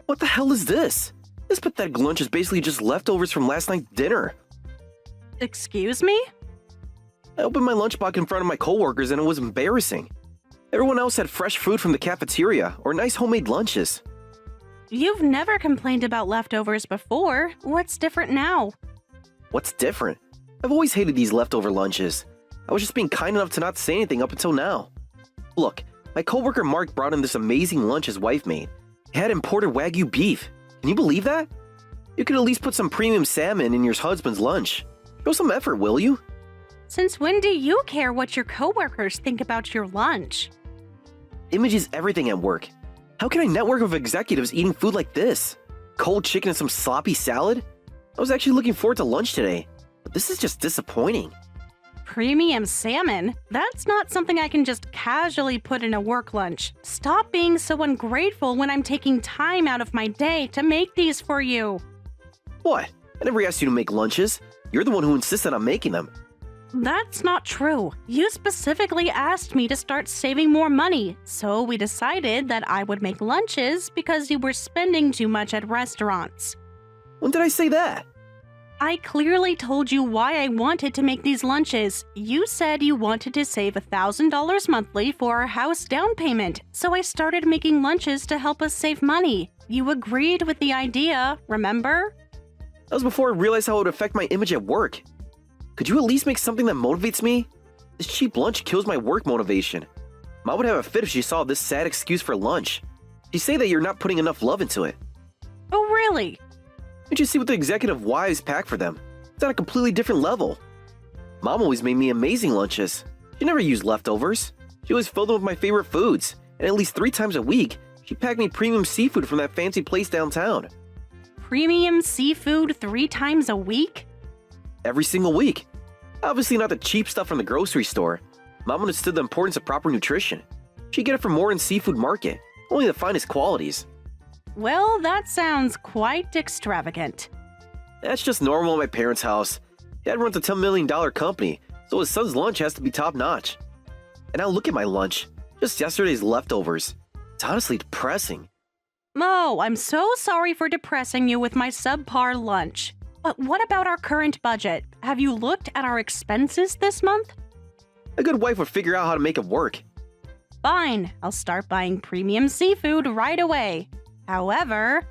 What the hell is this? This pathetic lunch is basically just leftovers from last night's dinner. Excuse me? I opened my lunchbox in front of my coworkers and it was embarrassing. Everyone else had fresh food from the cafeteria or nice homemade lunches. You've never complained about leftovers before. What's different now? What's different? I've always hated these leftover lunches. I was just being kind enough to not say anything up until now. Look, my coworker Mark brought in this amazing lunch his wife made. It had imported Wagyu beef. Can you believe that? You could at least put some premium salmon in your husband's lunch. Show some effort, will you? Since when do you care what your coworkers think about your lunch? Image is everything at work. How can I network with executives eating food like this? Cold chicken and some sloppy salad? I was actually looking forward to lunch today, but this is just disappointing. Premium salmon? That's not something I can just casually put in a work lunch. Stop being so ungrateful when I'm taking time out of my day to make these for you. What? I never asked you to make lunches. You're the one who insisted on making them. That's not true. You specifically asked me to start saving more money, so we decided that I would make lunches because you were spending too much at restaurants. When did I say that? I clearly told you why I wanted to make these lunches. You said you wanted to save $1,000 monthly for our house down payment, so I started making lunches to help us save money. You agreed with the idea, remember? That was before I realized how it would affect my image at work. Could you at least make something that motivates me? This cheap lunch kills my work motivation. Mom would have a fit if she saw this sad excuse for lunch. She'd say that you're not putting enough love into it. Oh, really? Did you see what the executive wives pack for them? It's on a completely different level. Mom always made me amazing lunches. She never used leftovers. She always filled them with my favorite foods, and at least 3 times a week, she packed me premium seafood from that fancy place downtown. Premium seafood 3 times a week? Every single week. Obviously not the cheap stuff from the grocery store. Mom understood the importance of proper nutrition. She'd get it from Morin's Seafood Market, only the finest qualities. Well, that sounds quite extravagant. That's just normal at my parents' house. Dad runs a $10 million company, so his son's lunch has to be top-notch. And now look at my lunch. Just yesterday's leftovers. It's honestly depressing. Oh, I'm so sorry for depressing you with my subpar lunch. But what about our current budget? Have you looked at our expenses this month? A good wife would figure out how to make it work. Fine, I'll start buying premium seafood right away. However,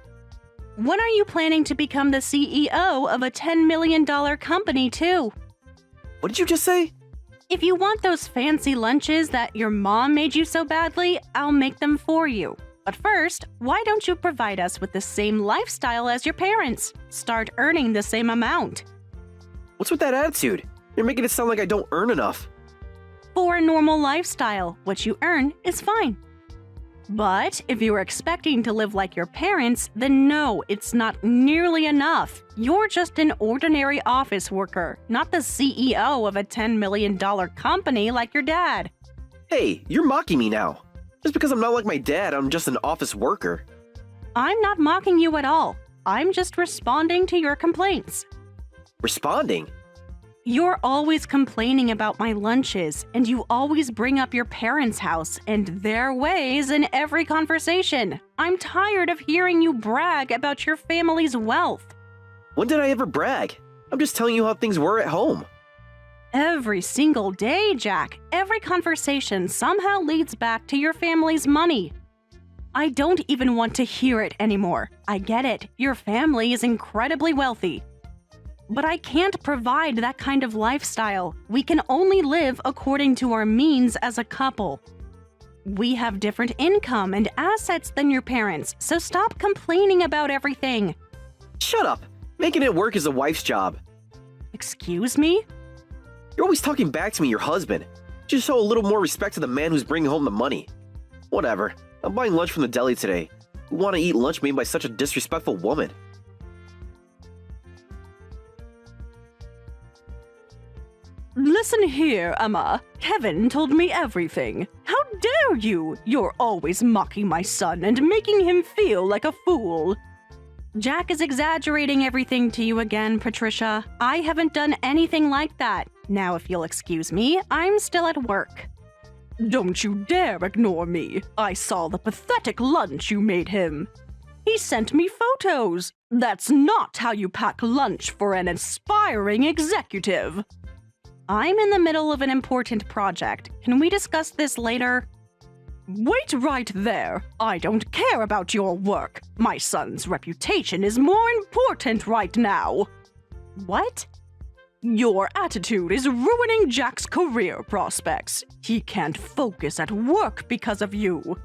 when are you planning to become the CEO of a $10 million company too? What did you just say? If you want those fancy lunches that your mom made you so badly, I'll make them for you. But first, why don't you provide us with the same lifestyle as your parents? Start earning the same amount. What's with that attitude? You're making it sound like I don't earn enough. For a normal lifestyle, what you earn is fine. But if you are expecting to live like your parents, then no, it's not nearly enough. You're just an ordinary office worker, not the CEO of a $10 million company like your dad. Hey, you're mocking me now. Just because I'm not like my dad, I'm just an office worker. I'm not mocking you at all. I'm just responding to your complaints. Responding? You're always complaining about my lunches, and you always bring up your parents' house and their ways in every conversation. I'm tired of hearing you brag about your family's wealth. When did I ever brag? I'm just telling you how things were at home. Every single day, Jack. Every conversation somehow leads back to your family's money. I don't even want to hear it anymore. I get it. Your family is incredibly wealthy. But I can't provide that kind of lifestyle. We can only live according to our means as a couple. We have different income and assets than your parents, so stop complaining about everything. Shut up. Making it work is a wife's job. Excuse me? You're always talking back to me, your husband. Just show a little more respect to the man who's bringing home the money. Whatever. I'm buying lunch from the deli today. Who want to eat lunch made by such a disrespectful woman? Listen here, Emma. Kevin told me everything. How dare you? You're always mocking my son and making him feel like a fool. Jack is exaggerating everything to you again, Patricia. I haven't done anything like that. Now, if you'll excuse me, I'm still at work. Don't you dare ignore me. I saw the pathetic lunch you made him. He sent me photos. That's not how you pack lunch for an aspiring executive. I'm in the middle of an important project. Can we discuss this later? Wait right there. I don't care about your work. My son's reputation is more important right now. What? Your attitude is ruining Jack's career prospects. He can't focus at work because of you.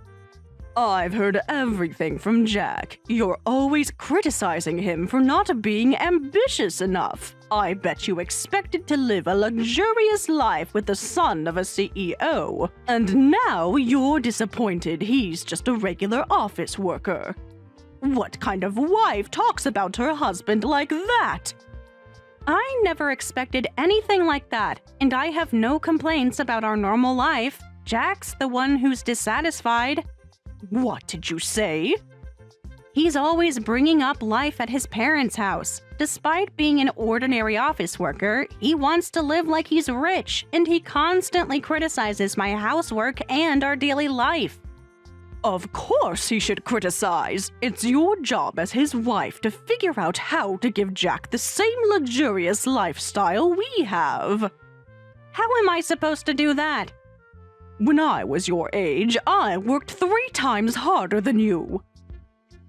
I've heard everything from Jack. You're always criticizing him for not being ambitious enough. I bet you expected to live a luxurious life with the son of a CEO. And now you're disappointed he's just a regular office worker. What kind of wife talks about her husband like that? I never expected anything like that, and I have no complaints about our normal life. Jack's the one who's dissatisfied. What did you say? He's always bringing up life at his parents' house. Despite being an ordinary office worker, he wants to live like he's rich, and he constantly criticizes my housework and our daily life. Of course he should criticize. It's your job as his wife to figure out how to give Jack the same luxurious lifestyle we have. How am I supposed to do that? When I was your age, I worked 3 times harder than you.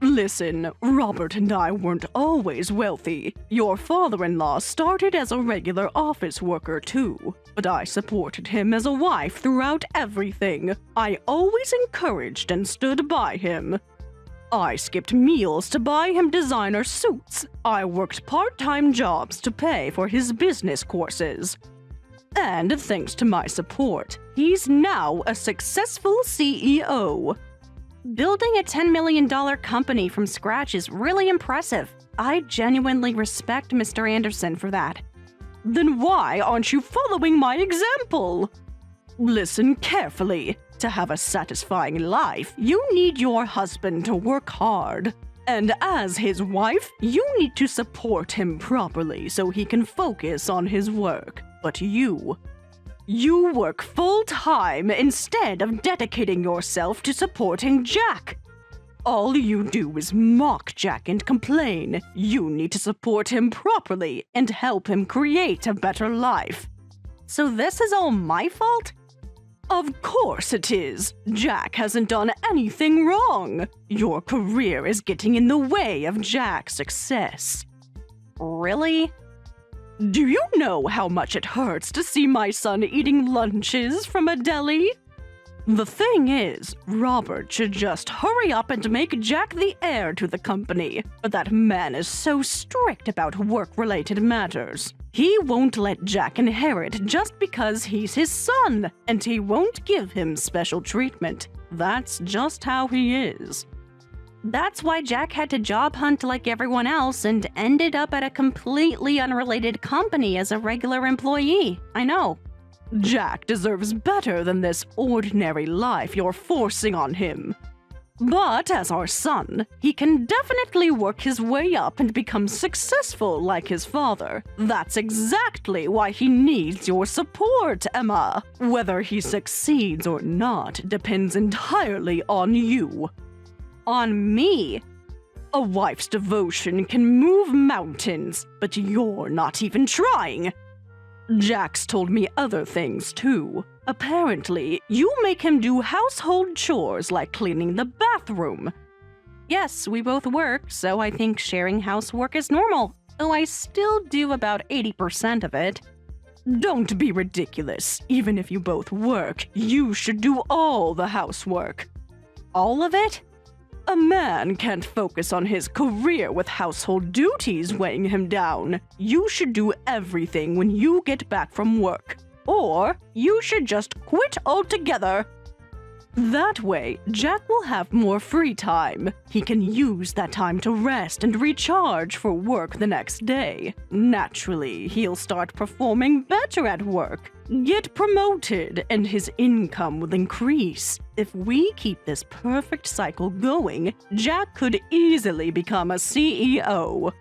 Listen, Robert and I weren't always wealthy. Your father-in-law started as a regular office worker too, but I supported him as a wife throughout everything. I always encouraged and stood by him. I skipped meals to buy him designer suits. I worked part-time jobs to pay for his business courses. And thanks to my support, he's now a successful CEO. Building a $10 million company from scratch is really impressive. I genuinely respect Mr. Anderson for that. Then why aren't you following my example? Listen carefully. To have a satisfying life, you need your husband to work hard. And as his wife, you need to support him properly so he can focus on his work. But you work full-time instead of dedicating yourself to supporting Jack. All you do is mock Jack and complain. You need to support him properly and help him create a better life. So this is all my fault? Of course it is. Jack hasn't done anything wrong. Your career is getting in the way of Jack's success. Really? Do you know how much it hurts to see my son eating lunches from a deli? The thing is, Robert should just hurry up and make Jack the heir to the company, but that man is so strict about work-related matters. He won't let Jack inherit just because he's his son, and he won't give him special treatment. That's just how he is. That's why Jack had to job hunt like everyone else and ended up at a completely unrelated company as a regular employee. I know. Jack deserves better than this ordinary life you're forcing on him. But as our son, he can definitely work his way up and become successful like his father. That's exactly why he needs your support, Emma. Whether he succeeds or not depends entirely on you. On me? A wife's devotion can move mountains, but you're not even trying. Jack's told me other things too. Apparently, you make him do household chores like cleaning the bathroom. Yes, we both work, so I think sharing housework is normal, though I still do about 80% of it. Don't be ridiculous. Even if you both work, you should do all the housework. All of it? A man can't focus on his career with household duties weighing him down. You should do everything when you get back from work. Or you should just quit altogether. That way, Jack will have more free time. He can use that time to rest and recharge for work the next day. Naturally, he'll start performing better at work, get promoted, and his income will increase. If we keep this perfect cycle going, Jack could easily become a CEO.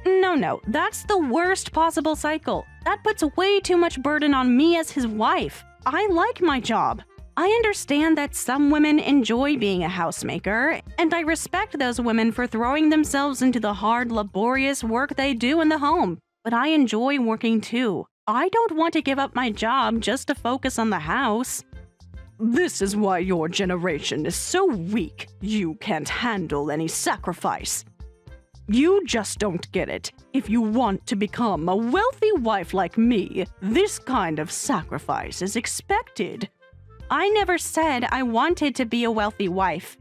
No, that's the worst possible cycle. That puts way too much burden on me as his wife. I like my job. I understand that some women enjoy being a housemaker, and I respect those women for throwing themselves into the hard, laborious work they do in the home. But I enjoy working too. I don't want to give up my job just to focus on the house. This is why your generation is so weak. You can't handle any sacrifice. You just don't get it. If you want to become a wealthy wife like me, this kind of sacrifice is expected. I never said I wanted to be a wealthy wife.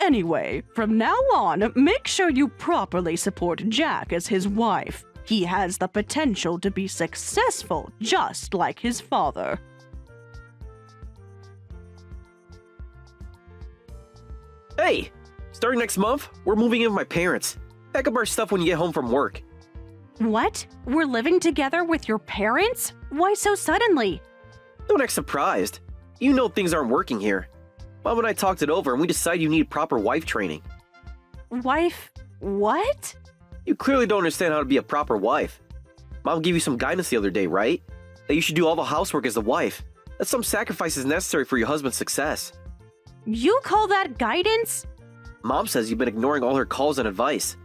Anyway, from now on, make sure you properly support Jack as his wife. He has the potential to be successful, just like his father. Hey! Starting next month, we're moving in with my parents. Pack up our stuff when you get home from work. What? We're living together with your parents? Why so suddenly? Don't act surprised. You know things aren't working here. Mom and I talked it over and we decided you need proper wife training. Wife? What? You clearly don't understand how to be a proper wife. Mom gave you some guidance the other day, right? That you should do all the housework as a wife. That some sacrifice is necessary for your husband's success. You call that guidance? Mom says you've been ignoring all her calls and advice.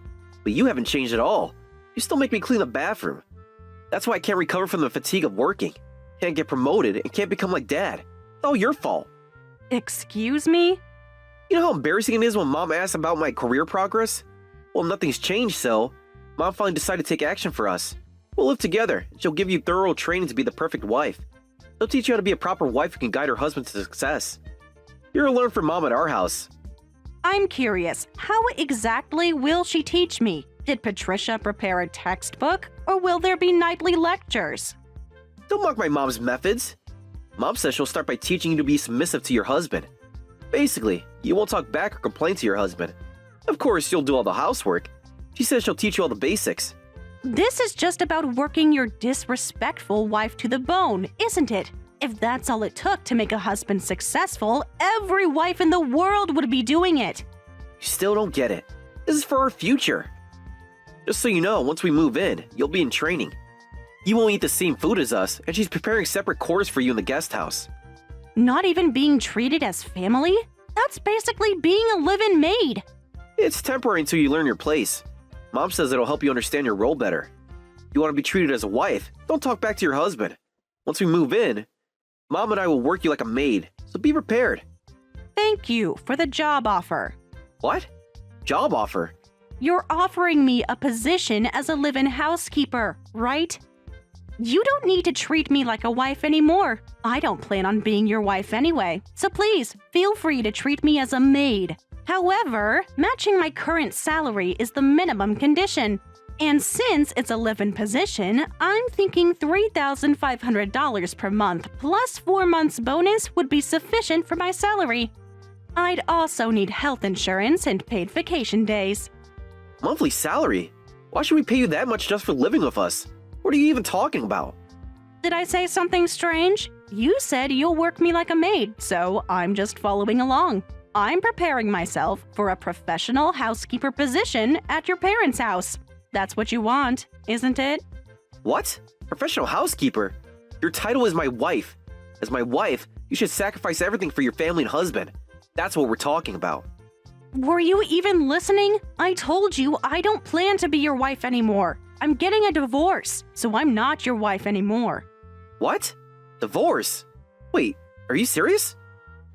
But you haven't changed at all. You still make me clean the bathroom. That's why I can't recover from the fatigue of working. Can't get promoted and can't become like Dad. It's all your fault. Excuse me? You know how embarrassing it is when Mom asks about my career progress? Well, nothing's changed, so Mom finally decided to take action for us. We'll live together, and she'll give you thorough training to be the perfect wife. She'll teach you how to be a proper wife who can guide her husband to success. You're gonna learn from Mom at our house. I'm curious, how exactly will she teach me? Did Patricia prepare a textbook, or will there be nightly lectures? Don't mock my mom's methods. Mom says she'll start by teaching you to be submissive to your husband. Basically, you won't talk back or complain to your husband. Of course, you'll do all the housework. She says she'll teach you all the basics. This is just about working your disrespectful wife to the bone, isn't it? If that's all it took to make a husband successful, every wife in the world would be doing it. You still don't get it. This is for our future. Just so you know, once we move in, you'll be in training. You won't eat the same food as us, and she's preparing separate quarters for you in the guest house. Not even being treated as family? That's basically being a live-in maid. It's temporary until you learn your place. Mom says it'll help you understand your role better. You want to be treated as a wife, don't talk back to your husband. Once we move in, Mom and I will work you like a maid, so be prepared. Thank you for the job offer. What? Job offer? You're offering me a position as a live-in housekeeper, right? You don't need to treat me like a wife anymore. I don't plan on being your wife anyway, so please feel free to treat me as a maid. However, matching my current salary is the minimum condition. And since it's a live-in position, I'm thinking $3,500 per month plus 4 months bonus would be sufficient for my salary. I'd also need health insurance and paid vacation days. Monthly salary? Why should we pay you that much just for living with us? What are you even talking about? Did I say something strange? You said you'll work me like a maid, so I'm just following along. I'm preparing myself for a professional housekeeper position at your parents' house. That's what you want, isn't it? What? Professional housekeeper? Your title is my wife. As my wife, you should sacrifice everything for your family and husband. That's what we're talking about. Were you even listening? I told you I don't plan to be your wife anymore. I'm getting a divorce, so I'm not your wife anymore. What? Divorce? Wait, are you serious?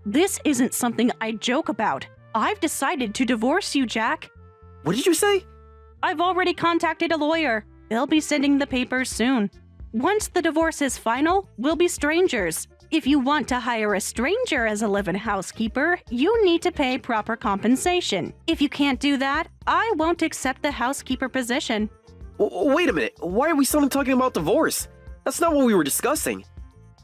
This isn't something I joke about. I've decided to divorce you, Jack. What did you say? I've already contacted a lawyer. They'll be sending the papers soon. Once the divorce is final, we'll be strangers. If you want to hire a stranger as a live-in housekeeper, you need to pay proper compensation. If you can't do that, I won't accept the housekeeper position. Wait a minute, why are we suddenly talking about divorce? That's not what we were discussing.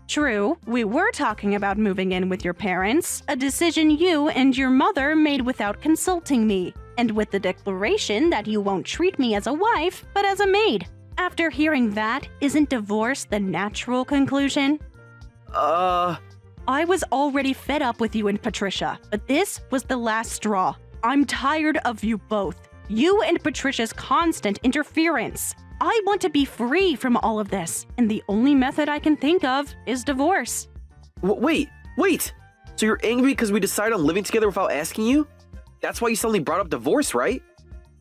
True, we were talking about moving in with your parents, a decision you and your mother made without consulting me, and with the declaration that you won't treat me as a wife, but as a maid. After hearing that, isn't divorce the natural conclusion? I was already fed up with you and Patricia, but this was the last straw. I'm tired of you both. You and Patricia's constant interference. I want to be free from all of this, and the only method I can think of is divorce. Wait! So you're angry because we decided on living together without asking you? That's why you suddenly brought up divorce, right?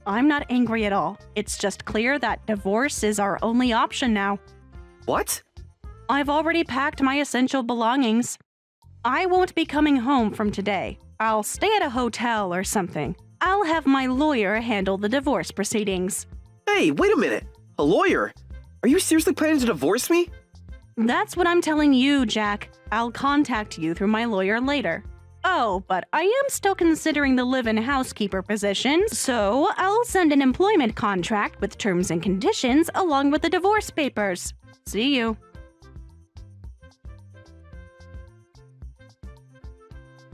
I'm not angry at all. It's just clear that divorce is our only option now. What? I've already packed my essential belongings. I won't be coming home from today. I'll stay at a hotel or something. I'll have my lawyer handle the divorce proceedings. Hey, wait a minute. A lawyer? Are you seriously planning to divorce me? That's what I'm telling you, Jack. I'll contact you through my lawyer later. Oh, but I am still considering the live-in housekeeper position, so I'll send an employment contract with terms and conditions along with the divorce papers. See you.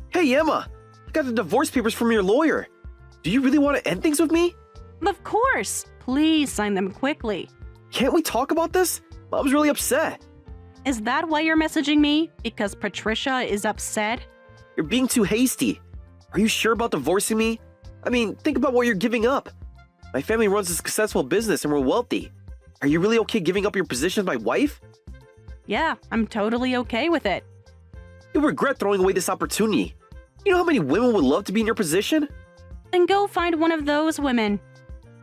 Hey, Emma. I got the divorce papers from your lawyer. Do you really want to end things with me? Of course. Please sign them quickly. Can't we talk about this? Mom's really upset. Is that why you're messaging me? Because Patricia is upset? You're being too hasty. Are you sure about divorcing me? I mean, think about what you're giving up. My family runs a successful business and we're wealthy. Are you really okay giving up your position as my wife? Yeah, I'm totally okay with it. You'll regret throwing away this opportunity. You know how many women would love to be in your position? Then go find one of those women.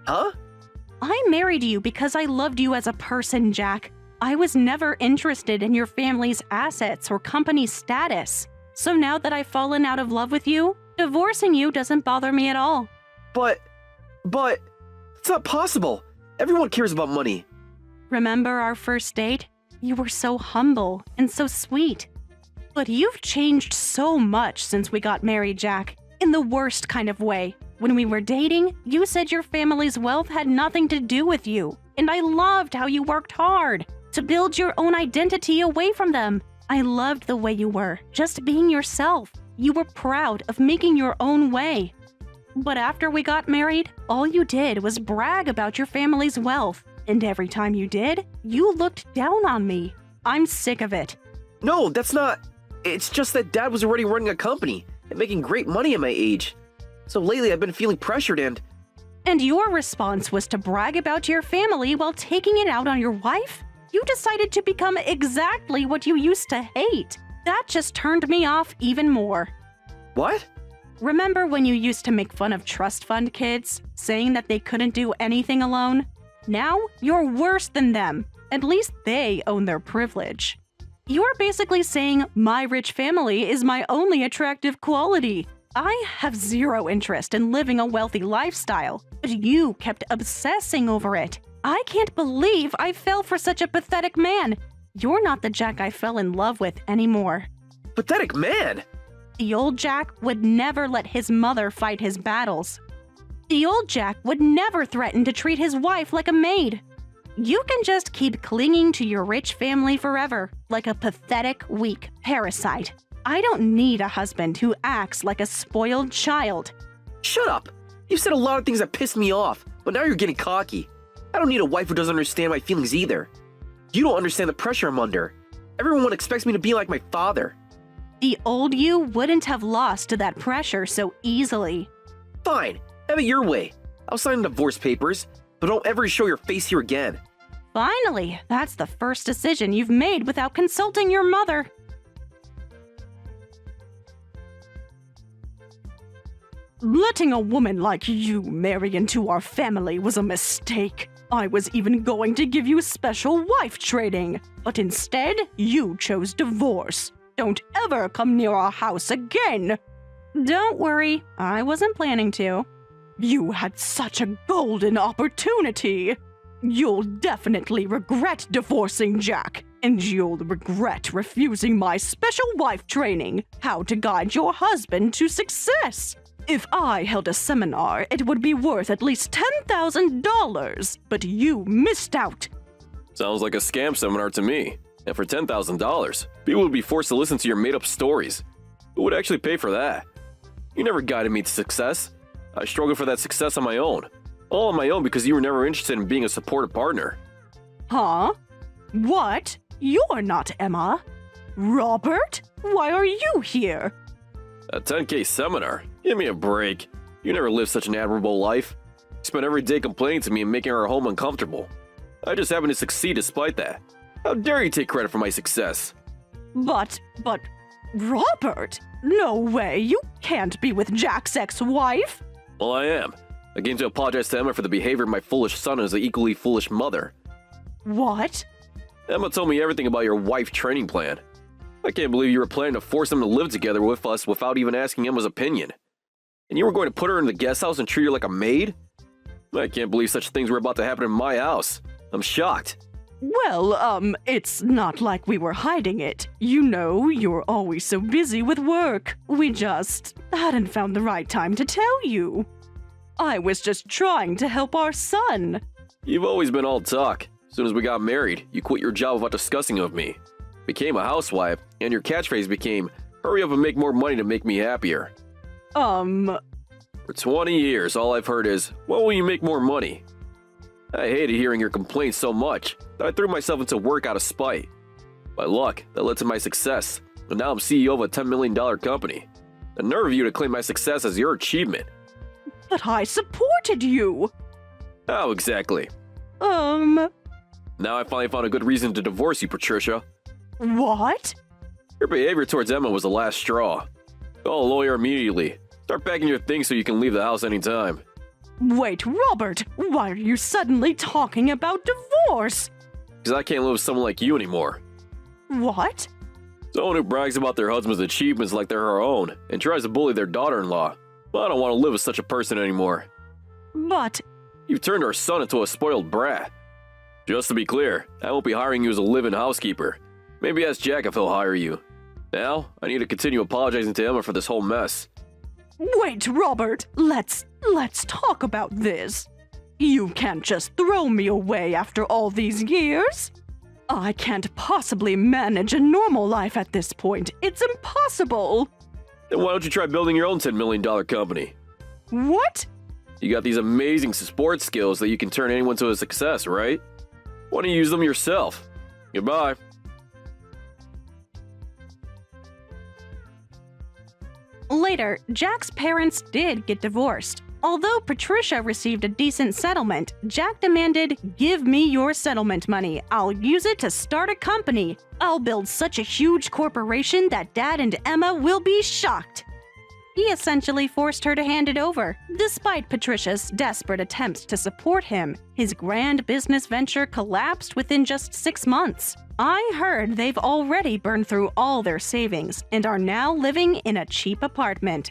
Huh? I married you because I loved you as a person, Jack. I was never interested in your family's assets or company status. So now that I've fallen out of love with you, divorcing you doesn't bother me at all. But, it's not possible. Everyone cares about money. Remember our first date? You were so humble and so sweet. But you've changed so much since we got married, Jack. In the worst kind of way. When we were dating, you said your family's wealth had nothing to do with you. And I loved how you worked hard to build your own identity away from them. I loved the way you were, just being yourself. You were proud of making your own way. But after we got married, all you did was brag about your family's wealth. And every time you did, you looked down on me. I'm sick of it. No, that's not... It's just that Dad was already running a company and making great money at my age. So lately I've been feeling pressured and... And your response was to brag about your family while taking it out on your wife? You decided to become exactly what you used to hate. That just turned me off even more. What? Remember when you used to make fun of trust fund kids, saying that they couldn't do anything alone? Now you're worse than them. At least they own their privilege. You're basically saying my rich family is my only attractive quality. I have zero interest in living a wealthy lifestyle, but you kept obsessing over it. I can't believe I fell for such a pathetic man. You're not the Jack I fell in love with anymore. Pathetic man? The old Jack would never let his mother fight his battles. The old Jack would never threaten to treat his wife like a maid. You can just keep clinging to your rich family forever, like a pathetic, weak parasite. I don't need a husband who acts like a spoiled child. Shut up! You said a lot of things that pissed me off, but now you're getting cocky. I don't need a wife who doesn't understand my feelings either. You don't understand the pressure I'm under. Everyone expects me to be like my father. The old you wouldn't have lost to that pressure so easily. Fine, have it your way. I'll sign the divorce papers, but don't ever show your face here again. Finally, that's the first decision you've made without consulting your mother. Letting a woman like you marry into our family was a mistake. I was even going to give you special wife training, but instead, you chose divorce. Don't ever come near our house again. Don't worry, I wasn't planning to. You had such a golden opportunity. You'll definitely regret divorcing Jack, and you'll regret refusing my special wife training, how to guide your husband to success. If I held a seminar, it would be worth at least $10,000, but you missed out. Sounds like a scam seminar to me. And for $10,000, people would be forced to listen to your made-up stories. Who would actually pay for that? You never guided me to success. I struggled for that success on my own. All on my own because you were never interested in being a supportive partner. Huh? What? You're not Emma. Robert? Why are you here? A 10K seminar? Give me a break. You never lived such an admirable life. You spent every day complaining to me and making our home uncomfortable. I just happened to succeed despite that. How dare you take credit for my success? But, Robert? No way, you can't be with Jack's ex-wife. Well, I am. I came to apologize to Emma for the behavior of my foolish son as an equally foolish mother. What? Emma told me everything about your wife training plan. I can't believe you were planning to force them to live together with us without even asking Emma's opinion. And you were going to put her in the guest house and treat her like a maid? I can't believe such things were about to happen in my house. I'm shocked. Well, it's not like we were hiding it. You know, you're always so busy with work. We just hadn't found the right time to tell you. I was just trying to help our son. You've always been all talk. As soon as we got married, you quit your job without discussing it with me. Became a housewife, and your catchphrase became, hurry up and make more money to make me happier. For 20 years, all I've heard is, when will you make more money? I hated hearing your complaints so much that I threw myself into work out of spite. By luck, that led to my success, and now I'm CEO of a $10 million company. The nerve of you to claim my success as your achievement. But I supported you. How exactly? Um, Now I finally found a good reason to divorce you, Patricia. what? Your behavior towards Emma was the last straw. Call a lawyer immediately. Start packing your things so you can leave the house anytime. Wait, Robert, why are you suddenly talking about divorce? Because I can't live with someone like you anymore. What? Someone who brags about their husband's achievements like they're her own and tries to bully their daughter-in-law. I don't want to live with such a person anymore. But, You've turned our son into a spoiled brat. Just to be clear, I won't be hiring you as a live-in housekeeper. Maybe ask Jack if he'll hire you. Now, I need to continue apologizing to Emma for this whole mess. wait, Robert, let's talk about this. You can't just throw me away after all these years. I can't possibly manage a normal life at this point. It's impossible. Then why don't you try building your own $10 million company? What? You got these amazing sports skills that you can turn anyone to a success, right? Why don't you use them yourself? Goodbye. Later, Jack's parents did get divorced. Although Patricia received a decent settlement, Jack demanded, "Give me your settlement money. I'll use it to start a company. I'll build such a huge corporation that Dad and Emma will be shocked." He essentially forced her to hand it over. Despite Patricia's desperate attempts to support him, his grand business venture collapsed within just 6 months. I heard they've already burned through all their savings and are now living in a cheap apartment.